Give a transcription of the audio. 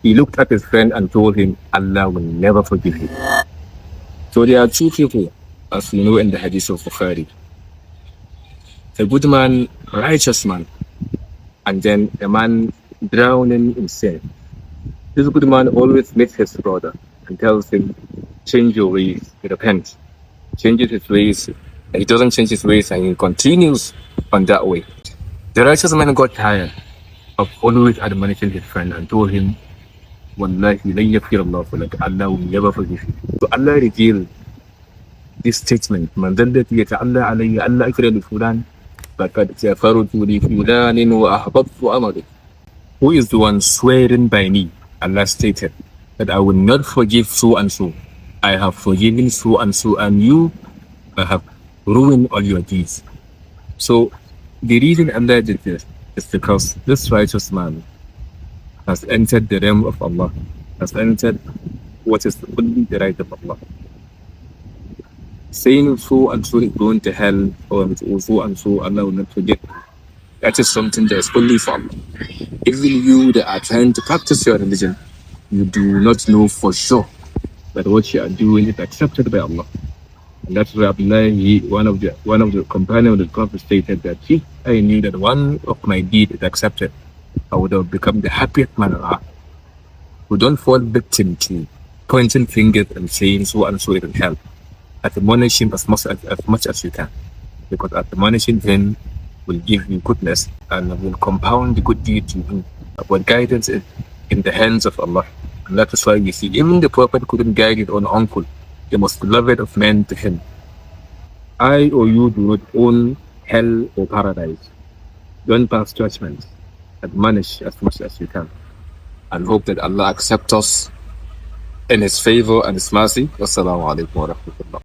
He looked at his friend and told him, Allah will never forgive you. So there are two people, as we know in the hadith of Bukhari. A good man, righteous man, and then a man drowning in sin. This good man always meets his brother and tells him, change your ways, repent. Changes his ways, and he doesn't change his ways, and he continues on that way. The righteous man got tired of always admonishing his friend and told him, Wallahi, lan yaghfirallahu lak, Allah will never forgive you. So Allah revealed this statement, Man dhallati yata'alla alayya alla akra li fulan, faqad kafartu li fulanin wa ahbabtu amali. Who is the one swearing by me? Allah stated that I will not forgive so and so. I have forgiven so and so, and you have ruined all your deeds. So the reason Allah did this is because this righteous man has entered the realm of Allah, has entered what is only the right of Allah. Saying so and so is going to hell, or so and so Allah will not forget, that is something that is only for Allah. Even you that are trying to practice your religion, you do not know for sure that what you are doing is accepted by Allah. And that's why Abdullah, one of the companions of the Prophet, stated that if I knew that one of my deeds is accepted, I would have become the happiest man on earth. We don't fall victim to pointing fingers and saying so and so it will help. Admonish him as much as you can, because admonishing him will give you goodness and will compound the good deed you do. But guidance is in the hands of Allah. And that is why we see even the Prophet couldn't guide his own uncle, the most beloved of men, to him. I or you do not own hell or paradise. Don't pass judgment. Admonish as much as you can, and hope that Allah accepts us in His favor and His mercy. Wassalamu alaikum wa rahmatullah.